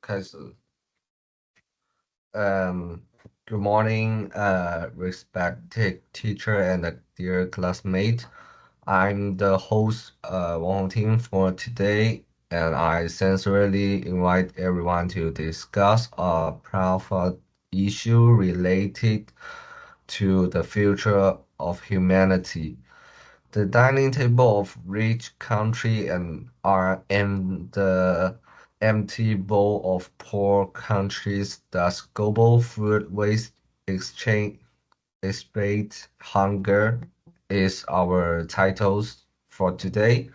开始。Good morning, respected teacher and dear classmate. I'm the host, Wang Hongting for today, and I sincerely invite everyone to discuss a profound issue related to the future of humanity. The dining table of rich country and the empty bowl of poor countries. Does global food waste exchange expect hunger is our titles for today.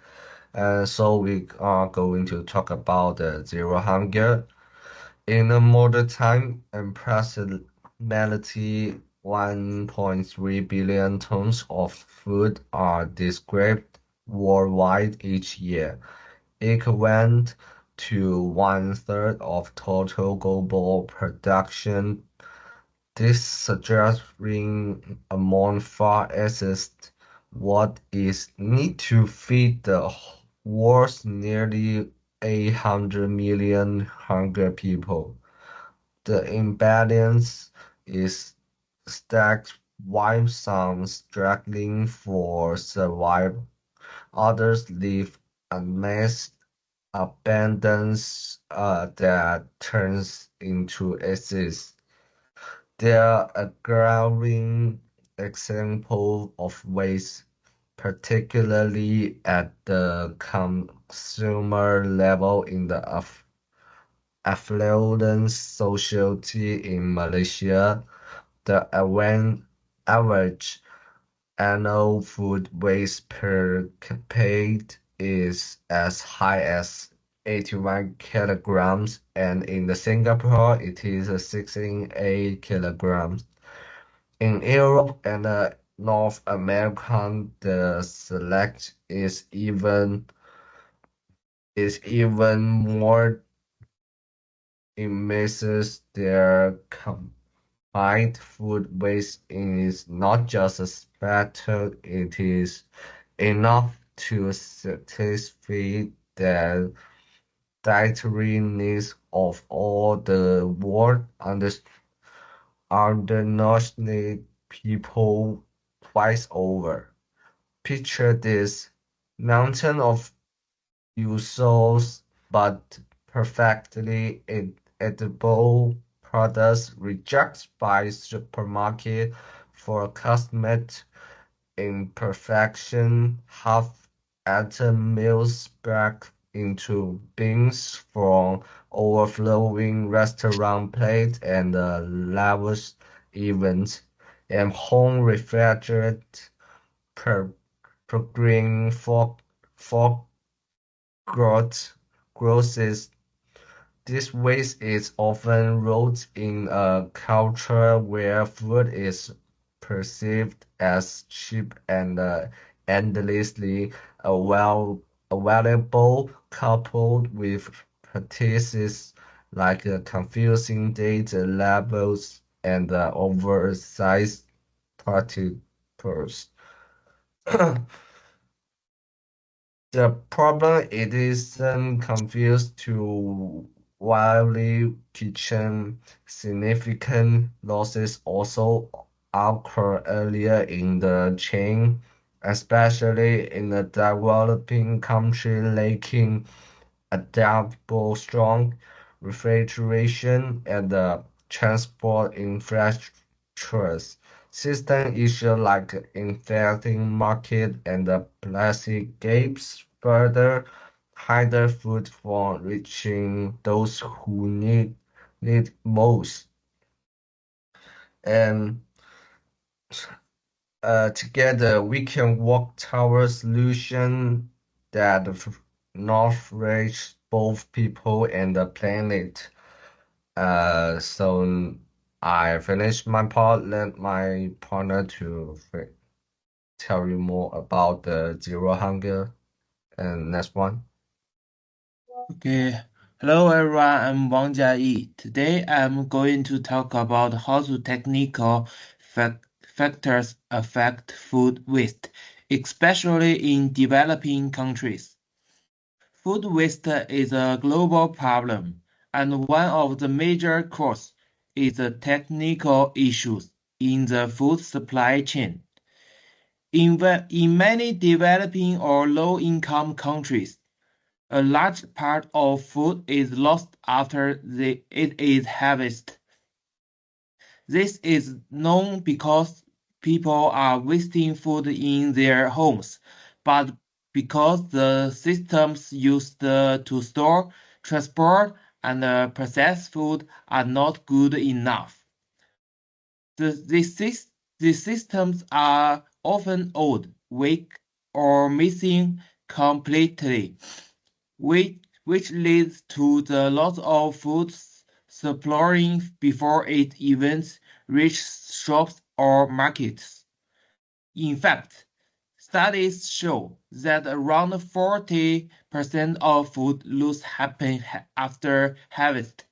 And so we are going to talk about the zero hunger. In a modern time, approximately 1.3 billion tons of food are described worldwide each year, equivalent to one-third of total global production. This suggesting among far exceeds what is needed to feed the world's nearly 800 million hungry people. The imbalance is stacked while some struggling for survival, others live amidst abundance that turns into excess. There are a glaring example of waste, particularly at the consumer level in the affluent society in Malaysia. The average annual food waste per capita is as high as 81 kilograms, and in Singapore it is 68 kilograms. In Europe and North America, the select is even more immense. Their combined food waste is not just a spectacle, it is enough to satisfy the dietary needs of all the world undernourished people twice over. Picture this mountain of useless but perfectly edible products rejected by supermarket for cosmetic imperfection, half-eaten meals packed into bins from overflowing restaurant plates and lavish events, and home refrigerated per programming for grosses. This waste is often rooted in a culture where food is perceived as cheap and endlessly available, coupled with practices like confusing data labels and oversized particles. The problem it isn't confused to wildly kitchen. Significant losses also occur earlier in the chain, especially in the developing country lacking adaptable strong refrigeration and transport infrastructures. System issues like infecting market and the plastic gaps further hinder food from reaching those who need most. And together we can work towards solution that nourish both people and the planet. So I finished my part. Let my partner to tell you more about the zero hunger. And next one. Okay, hello everyone, I'm Wang Jiayi. Today I'm going to talk about how the technical factors affect food waste, especially in developing countries. Food waste is a global problem. and one of the major causes is the technical issues in the food supply chain. In many developing or low-income countries, a large part of food is lost after it is harvested. This is known because people are wasting food in their homes, but because the systems used to store, transport, and process food are not good enough. The systems are often old, weak, or missing completely, which leads to the loss of food supplying before it even reaches shops or markets. In fact, studies show that around 40% of food loss happen after harvest.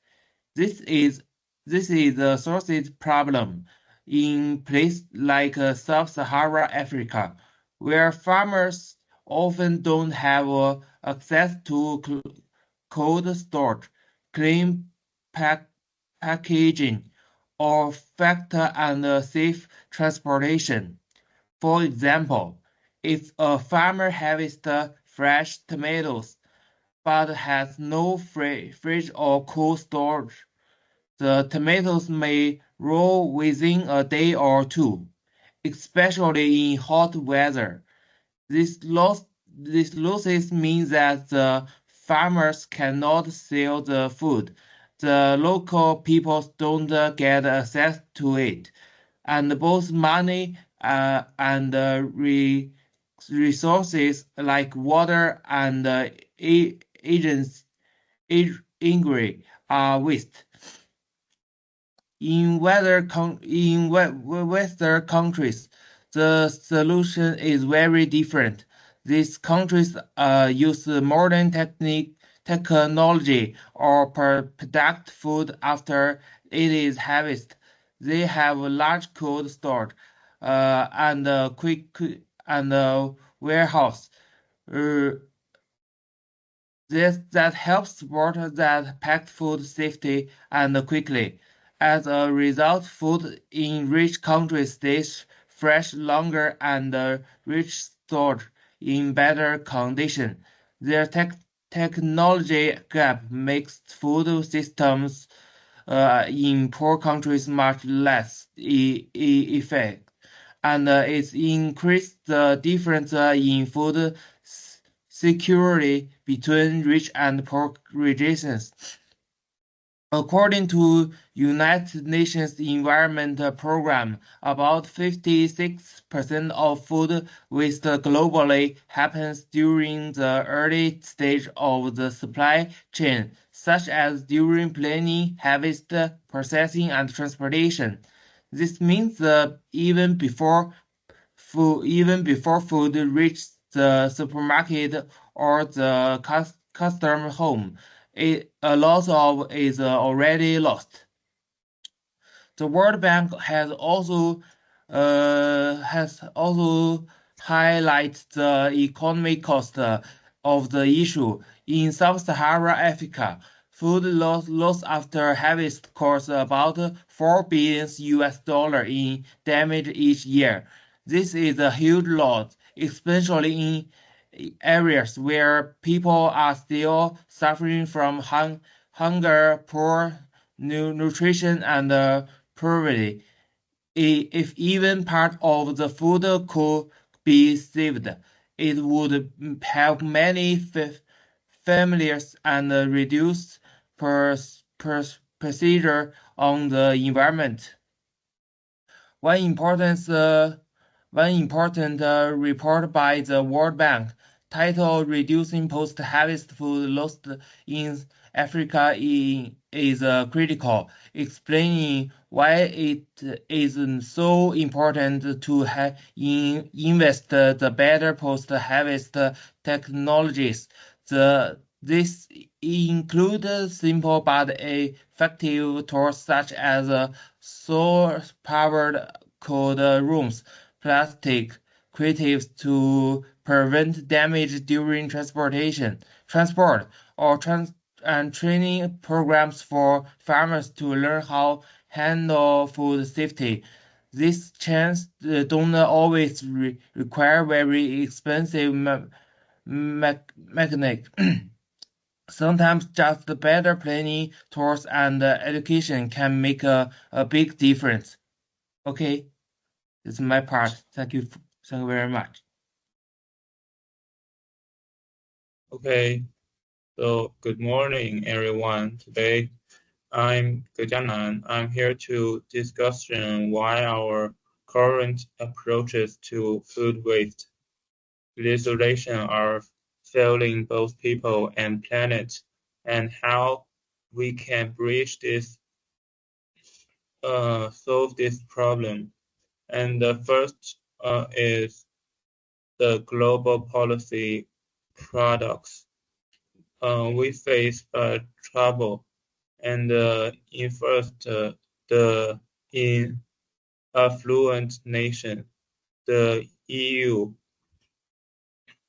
This is this is a sources problem in places like Sub-Saharan Africa, where farmers often don't have access to cold storage, clean packaging, or factor and safe transportation. For example, if a farmer harvests fresh tomatoes but has no fridge or cold storage, the tomatoes may rot within a day or two, especially in hot weather. This loss, these losses mean that the farmers cannot sell the food, the local people don't get access to it, and both money and resources like water and agents, ingredient are waste. In Western countries, the solution is very different. These countries use modern technology or product food after it is harvested. They have a large cold storage and a warehouse. Uh, that helps support that packed food safety and quickly. As a result, food in rich countries stays fresh longer and rich stored in better condition. Their technology gap makes food systems in poor countries much less effective, and it's increased the difference in food security between rich and poor regions. According to United Nations Environment Programme, about 56% of food waste globally happens during the early stage of the supply chain, such as during planning, harvest, processing, and transportation. This means that even before food reaches the supermarket or the customer home, a lot of is already lost. The World Bank has also highlighted the economic cost of the issue. In Sub-Saharan Africa, food loss after harvest costs about $4 billion in damage each year. This is a huge loss, especially in areas where people are still suffering from hunger, poor nutrition, and poverty. If even part of the food could be saved, it would help many families and reduce pressure on the environment. One important, uh, one important report by the World Bank, titled "Reducing Post-Harvest Food Loss in Africa," is critical, explaining why it is so important to invest the better post-harvest technologies. This includes simple but effective tools such as solar-powered cold rooms, plastic creatives to prevent damage during transport, or and training programs for farmers to learn how handle food safety. These chains don't always require very expensive mechanic. Sometimes just better planning, tools, and education can make a big difference. Okay, this is my part. Thank you very much. Okay, so good morning, everyone. Today, I'm Gejianan. I'm here to discuss why our current approaches to food waste desolation are failing both people and planet, and how we can bridge this, solve this problem. And the first is the global policy products. We face trouble, and in first, the in affluent nation, the EU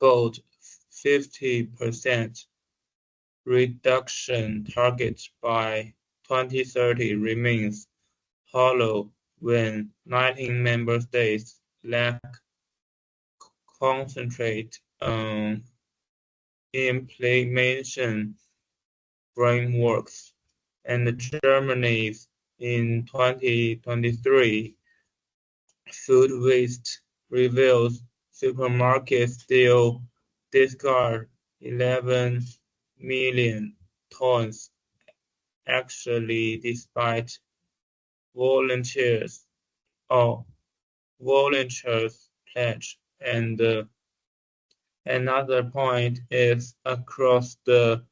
bold 50% reduction target by 2030 remains hollow when 19 member states lack concentrate implementation frameworks, and Germany's in 2023 food waste reveals supermarkets still discard 11 million tons actually despite volunteers or volunteers pledge. And another point is across the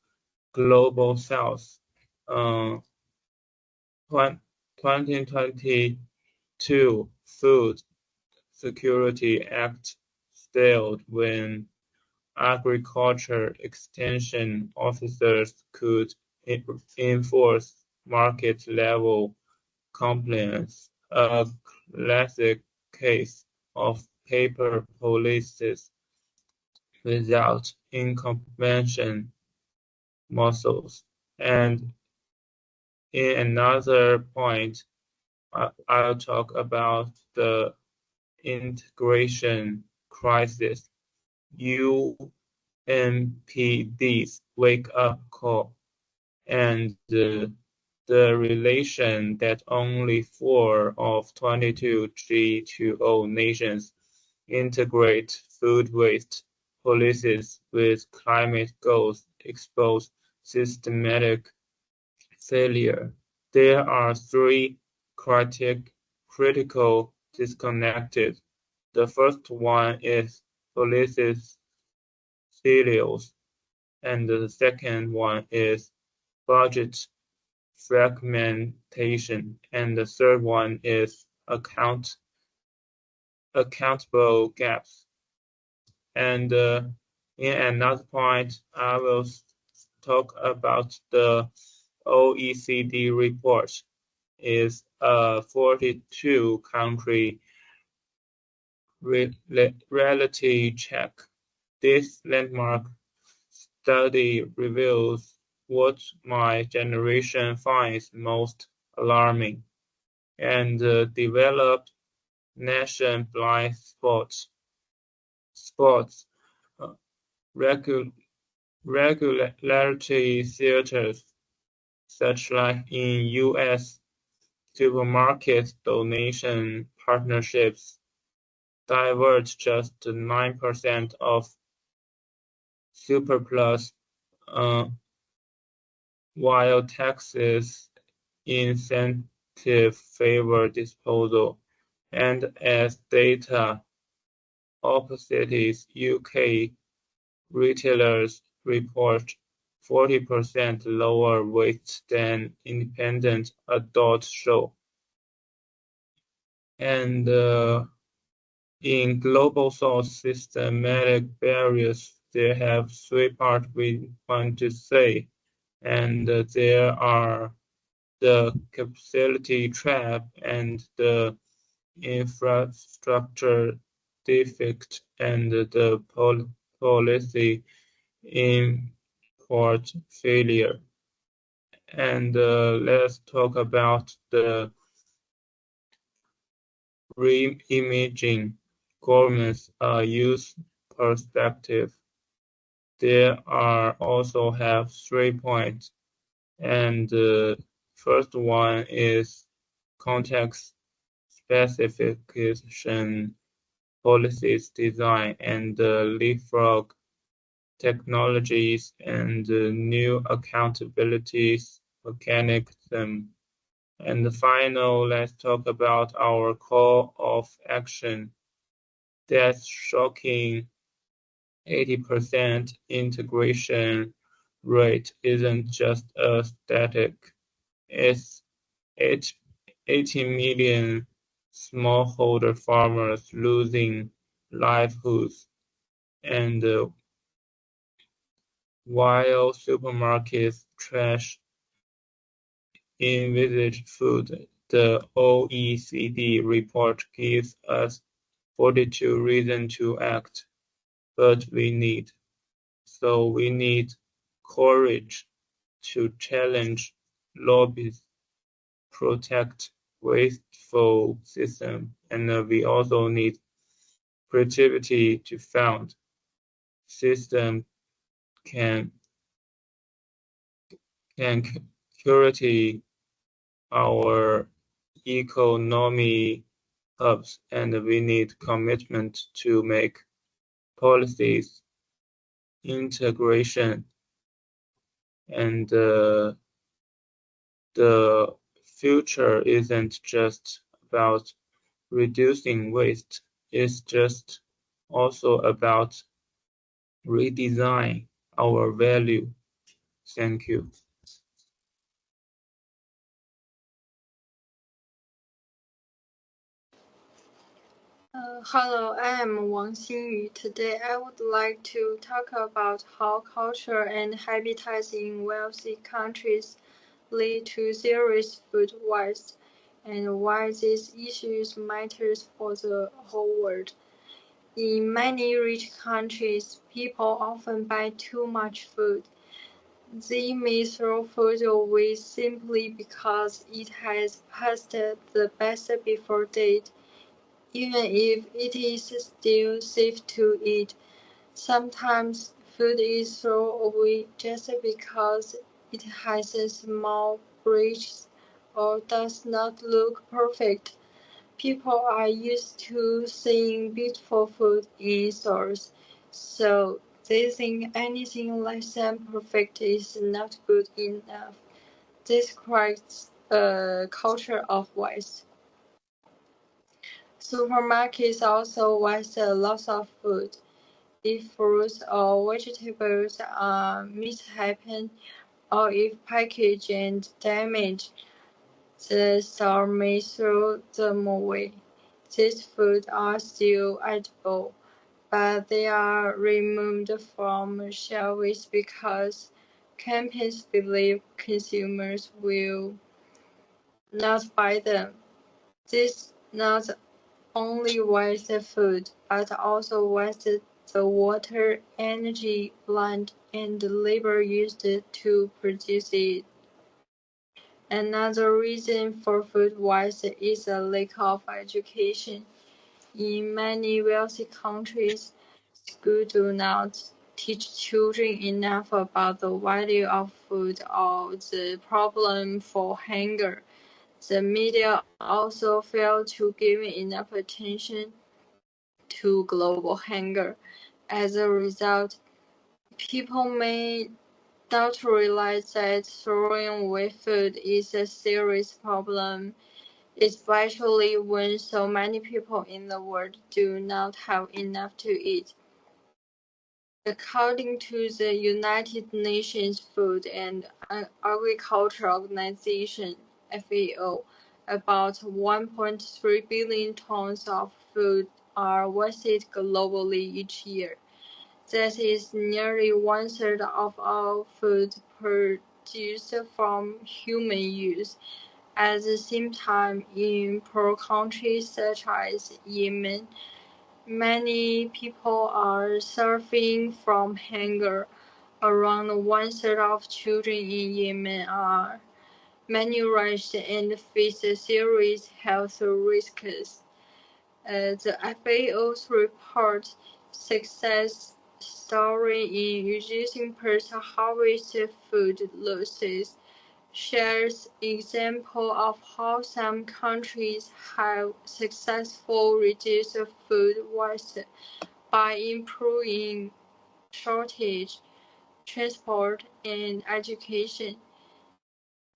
global south. Uh, 2022 Food Security Act stalled when agriculture extension officers could enforce market-level compliance, a classic case of paper policies without intervention muscles. And in another point, I'll talk about the integration crisis. UNPD's wake-up call, and the relation that only 4 of 22 G20 nations integrate food waste policies with climate goals expose systematic failure. There are three critical disconnected. The first one is policies silos, and the second one is budget fragmentation, and the third one is accountable gaps. And in another point, I will talk about the OECD report. Is a 42 country reality check. This landmark study reveals what my generation finds most alarming, and developed nation blind spots uh, regularity theaters, such like in US supermarket donation partnerships, divert just 9% of surplus, uh, while taxes incentive favor disposal. And as data opposites, UK retailers report 40% lower waste than independent adults show. And in global south systematic barriers, they have three parts we want to say. And there are the capacity trap and the infrastructure defect and the policy import failure. And let's talk about the re-imaging government's youth perspective. There are also have 3 points, and the first one is context specification, policies design, and leapfrog technologies and new accountabilities mechanism. And the final, let's talk about our call of action. That's shocking 80% integration rate isn't just a static. It's 80 million smallholder farmers losing livelihoods, and while supermarkets trash envisaged food, the OECD report gives us 42 reasons to act, but we need courage to challenge lobbies, protect wasteful system, and we also need creativity to found system can curate our economy hubs, and we need commitment to make policies integration, and the future isn't just about reducing waste, it's just also about redesign our value. Thank you. Hello, I am Wang Xinyu. Today I would like to talk about how culture and habitats in wealthy countries lead to serious food waste, and why these issues matter for the whole world. In many rich countries, people often buy too much food. They may throw food away simply because it has passed the best before date. Even if it is still safe to eat, sometimes food is thrown away just because it has a small breach or does not look perfect. People are used to seeing beautiful food in stores, so they think anything less than perfect is not good enough. This creates a culture of waste. Supermarkets also waste a lot of food. If fruits or vegetables are misshapen, or if packaging damaged, the store may throw them away. These foods are still edible, but they are removed from shelves because companies believe consumers will not buy them. This not only waste food, but also waste the water, energy, land, and labor used to produce it. Another reason for food waste is a lack of education. In many wealthy countries, schools do not teach children enough about the value of food or the problem for hunger. The media also fail to give enough attention to global hunger. As a result, people may not realize that throwing away food is a serious problem, especially when so many people in the world do not have enough to eat. According to the United Nations Food and Agriculture Organization (FAO), about 1.3 billion tons of food are wasted globally each year. That is nearly one-third of all food produced from human use. At the same time, in poor countries such as Yemen, many people are suffering from hunger. Around 1/3 of children in Yemen are malnourished and face serious health risks. The FAO's report success story in reducing post-harvest food losses shares examples of how some countries have successfully reduced food waste by improving shortage, transport, and education.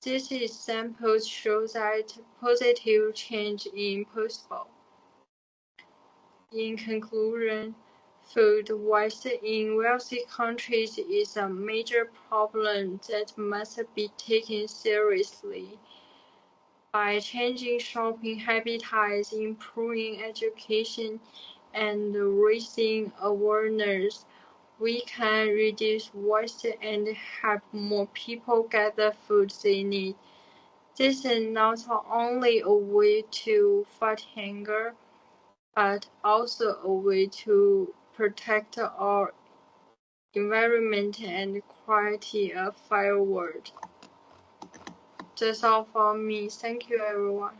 These examples show that positive change is possible. In conclusion, food waste in wealthy countries is a major problem that must be taken seriously. By changing shopping habits, improving education, and raising awareness, we can reduce waste and help more people get the food they need. This is not only a way to fight hunger, but also a way to protect our environment and create a fair world. That's all for me. Thank you, everyone.